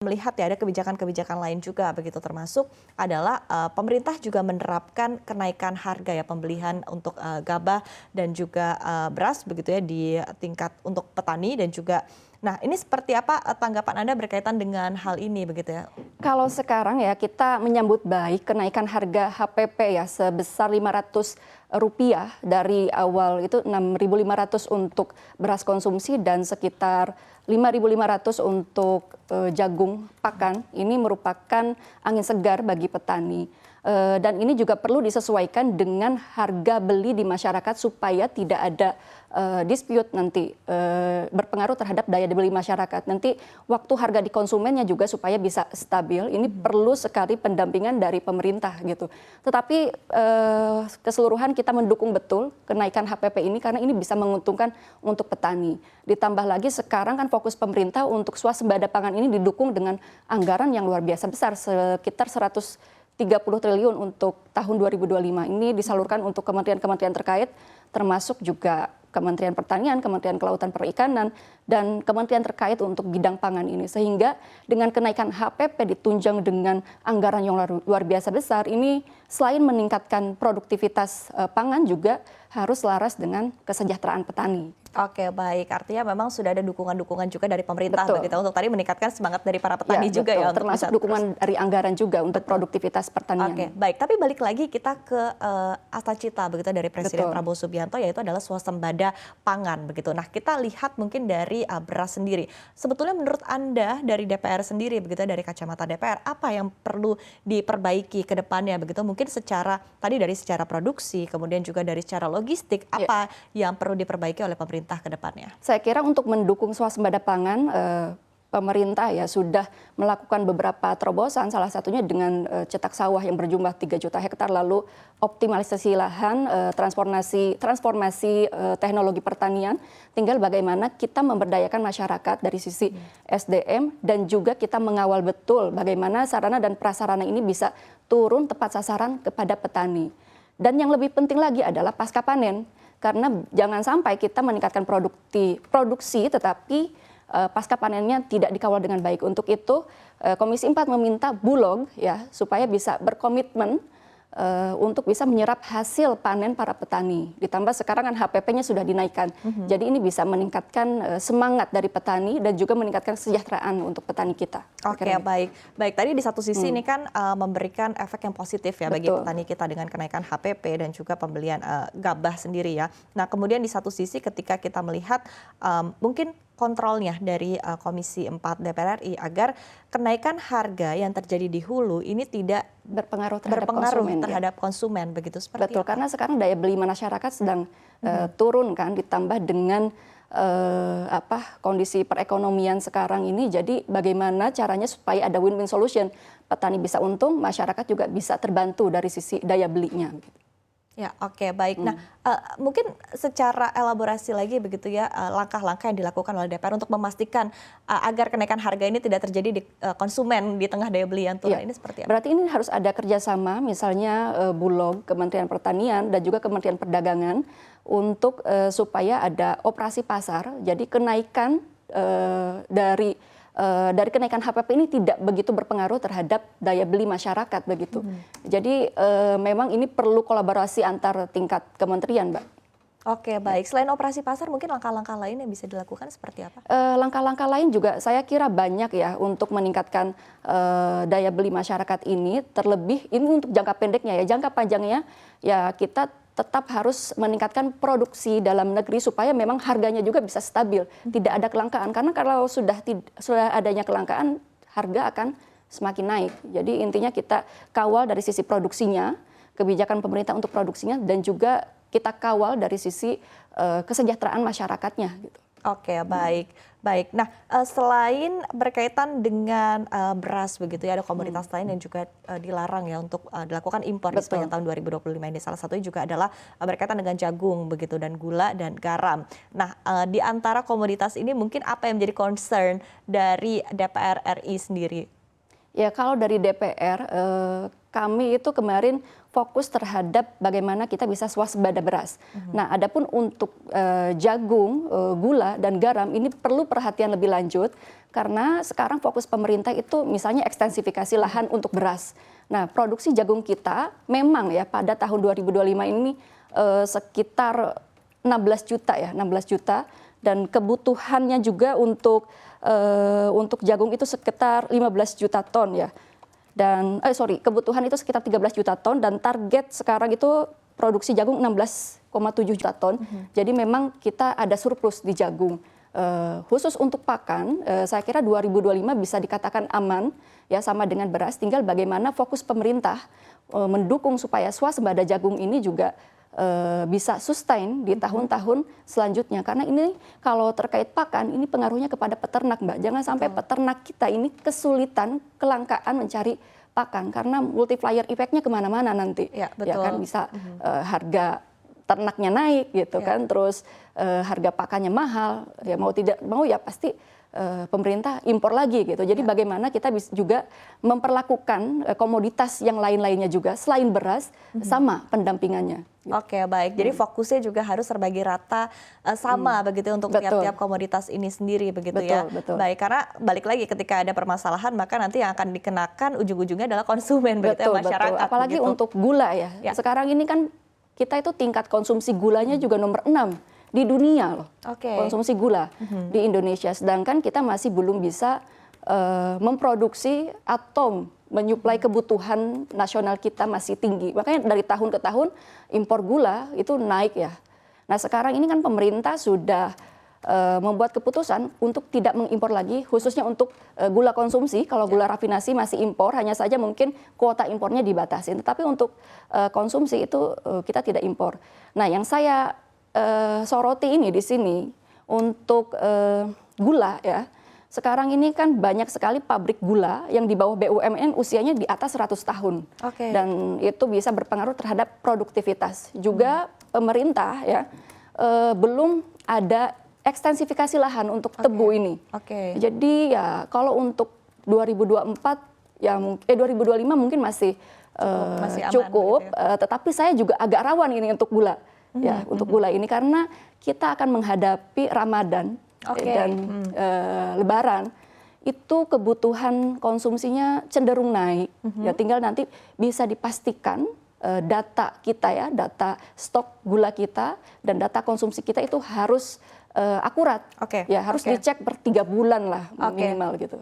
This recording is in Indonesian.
Melihat ya ada kebijakan-kebijakan lain juga begitu termasuk adalah pemerintah juga menerapkan kenaikan harga ya pembelian untuk gabah dan juga beras begitu ya di tingkat untuk petani dan juga nah ini seperti apa tanggapan Anda berkaitan dengan hal ini begitu ya? Kalau sekarang ya kita menyambut baik kenaikan harga HPP ya sebesar Rp500 dari awal itu 6.500 untuk beras konsumsi dan sekitar 5.500 untuk jagung pakan. Ini merupakan angin segar bagi petani. Dan ini juga perlu disesuaikan dengan harga beli di masyarakat supaya tidak ada dispute nanti berpengaruh terhadap daya beli masyarakat. Nanti waktu harga di konsumennya juga supaya bisa stabil, ini perlu sekali pendampingan dari pemerintah gitu. Tetapi keseluruhan kita mendukung betul kenaikan HPP ini karena ini bisa menguntungkan untuk petani. Ditambah lagi sekarang kan fokus pemerintah untuk swasembada pangan ini didukung dengan anggaran yang luar biasa besar sekitar 130 triliun untuk tahun 2025. Ini disalurkan untuk kementerian-kementerian terkait termasuk juga Kementerian Pertanian, Kementerian Kelautan Perikanan, dan kementerian terkait untuk bidang pangan ini. Sehingga dengan kenaikan HPP ditunjang dengan anggaran yang luar biasa besar, ini selain meningkatkan produktivitas pangan juga harus selaras dengan kesejahteraan petani. Oke, baik. Artinya memang sudah ada dukungan-dukungan juga dari pemerintah begitu untuk tadi meningkatkan semangat dari para petani juga ya. Termasuk dukungan dari anggaran juga untuk produktivitas pertanian. Oke, baik. Tapi balik lagi kita ke cita begitu dari Presiden Prabowo Subianto yaitu adalah swasembada pangan begitu. Nah, kita lihat mungkin dari beras sendiri. Sebetulnya menurut Anda dari DPR sendiri begitu dari kacamata DPR apa yang perlu diperbaiki ke depannya begitu? Mungkin secara produksi, kemudian juga dari secara logistik apa yang perlu diperbaiki oleh pemerintah ke depannya? Saya kira untuk mendukung swasembada pangan, pemerintah ya sudah melakukan beberapa terobosan, salah satunya dengan cetak sawah yang berjumlah 3 juta hektar, lalu optimalisasi lahan, transformasi teknologi pertanian. Tinggal bagaimana kita memberdayakan masyarakat dari sisi SDM dan juga kita mengawal betul bagaimana sarana dan prasarana ini bisa turun tepat sasaran kepada petani. Dan yang lebih penting lagi adalah pasca panen. Karena jangan sampai kita meningkatkan produksi tetapi pasca panennya tidak dikawal dengan baik. Untuk itu Komisi 4 meminta Bulog ya supaya bisa berkomitmen untuk bisa menyerap hasil panen para petani. Ditambah sekarang kan HPP-nya sudah dinaikkan. Jadi ini bisa meningkatkan semangat dari petani dan juga meningkatkan kesejahteraan untuk petani kita. Oke, baik. Baik, tadi di satu sisi ini kan memberikan efek yang positif ya bagi petani kita dengan kenaikan HPP dan juga pembelian gabah sendiri ya. Nah, kemudian di satu sisi ketika kita melihat mungkin kontrolnya dari Komisi 4 DPR RI agar kenaikan harga yang terjadi di hulu ini tidak berpengaruh terhadap konsumen begitu seperti betul, karena sekarang daya beli masyarakat sedang turun kan, ditambah dengan kondisi perekonomian sekarang ini. Jadi bagaimana caranya supaya ada win-win solution, petani bisa untung, masyarakat juga bisa terbantu dari sisi daya belinya. Ya, oke, baik. Nah, mungkin secara elaborasi lagi begitu ya, langkah-langkah yang dilakukan oleh DPR untuk memastikan agar kenaikan harga ini tidak terjadi di konsumen di tengah daya beli yang turun ini seperti apa? Berarti ini harus ada kerjasama, misalnya Bulog, Kementerian Pertanian, dan juga Kementerian Perdagangan untuk supaya ada operasi pasar. Jadi kenaikan dari kenaikan HPP ini tidak begitu berpengaruh terhadap daya beli masyarakat begitu. Jadi memang ini perlu kolaborasi antar tingkat kementerian, Mbak. Oke, baik. Selain operasi pasar, mungkin langkah-langkah lain yang bisa dilakukan seperti apa? Langkah-langkah lain juga saya kira banyak ya untuk meningkatkan daya beli masyarakat ini. Terlebih ini untuk jangka pendeknya ya, jangka panjangnya ya kita tetap harus meningkatkan produksi dalam negeri supaya memang harganya juga bisa stabil, tidak ada kelangkaan. Karena kalau sudah adanya kelangkaan, harga akan semakin naik. Jadi intinya kita kawal dari sisi produksinya, kebijakan pemerintah untuk produksinya, dan juga kita kawal dari sisi kesejahteraan masyarakatnya. Gitu. Oke, baik. Baik. Nah, selain berkaitan dengan beras begitu ya, ada komoditas lain yang juga dilarang ya untuk dilakukan impor di sepanjang tahun 2025 ini. Salah satunya juga adalah berkaitan dengan jagung begitu dan gula dan garam. Nah, di antara komoditas ini mungkin apa yang menjadi concern dari DPR RI sendiri? Ya, kalau dari DPR kami itu kemarin fokus terhadap bagaimana kita bisa swasembada beras. Nah, adapun untuk jagung, gula dan garam ini perlu perhatian lebih lanjut karena sekarang fokus pemerintah itu misalnya ekstensifikasi lahan untuk beras. Nah, produksi jagung kita memang ya pada tahun 2025 ini sekitar 16 juta ya, 16 juta, dan kebutuhannya juga untuk jagung itu sekitar 15 juta ton ya. Dan kebutuhan itu sekitar 13 juta ton dan target sekarang itu produksi jagung 16,7 juta ton. Jadi memang kita ada surplus di jagung. Khusus untuk pakan, saya kira 2025 bisa dikatakan aman ya, sama dengan beras. Tinggal bagaimana fokus pemerintah mendukung supaya swasembada jagung ini juga bisa sustain di tahun-tahun selanjutnya. Karena ini kalau terkait pakan, ini pengaruhnya kepada peternak, Mbak. Jangan sampai peternak kita ini kesulitan, kelangkaan mencari pakan. Karena multiplier effect-nya kemana-mana nanti. Ya, betul. Ya kan, bisa harga ternaknya naik gitu kan, terus harga pakannya mahal. Ya mau tidak mau ya pasti pemerintah impor lagi gitu. Jadi bagaimana kita bisa juga memperlakukan komoditas yang lain-lainnya juga selain beras sama pendampingannya. Gitu. Oke, baik. Jadi fokusnya juga harus terbagi rata sama begitu untuk tiap-tiap komoditas ini sendiri begitu ya. Betul. Baik, karena balik lagi ketika ada permasalahan maka nanti yang akan dikenakan ujung-ujungnya adalah konsumen begitu ya, masyarakat. Betul. Apalagi begitu. untuk gula ya. Sekarang ini kan kita itu tingkat konsumsi gulanya juga nomor 6 di dunia loh. Konsumsi gula di Indonesia. Sedangkan kita masih belum bisa memproduksi atau menyuplai kebutuhan nasional kita masih tinggi. Makanya dari tahun ke tahun impor gula itu naik ya. Nah sekarang ini kan pemerintah sudah membuat keputusan untuk tidak mengimpor lagi, khususnya untuk gula konsumsi. Kalau gula rafinasi masih impor, hanya saja mungkin kuota impornya dibatasi. Tetapi untuk konsumsi itu kita tidak impor. Nah yang saya soroti ini di sini untuk gula ya. Sekarang ini kan banyak sekali pabrik gula yang di bawah BUMN usianya di atas 100 tahun. Dan itu bisa berpengaruh terhadap produktivitas. Juga pemerintah ya belum ada ekstensifikasi lahan untuk tebu ini. Jadi ya kalau untuk 2024 ya 2025 mungkin masih cukup, tetapi saya juga agak rawan ini untuk gula. Ya, untuk gula ini karena kita akan menghadapi Ramadan dan Lebaran, itu kebutuhan konsumsinya cenderung naik. Ya tinggal nanti bisa dipastikan data kita ya, data stok gula kita dan data konsumsi kita itu harus akurat. Ya harus dicek per 3 bulan lah minimal gitu.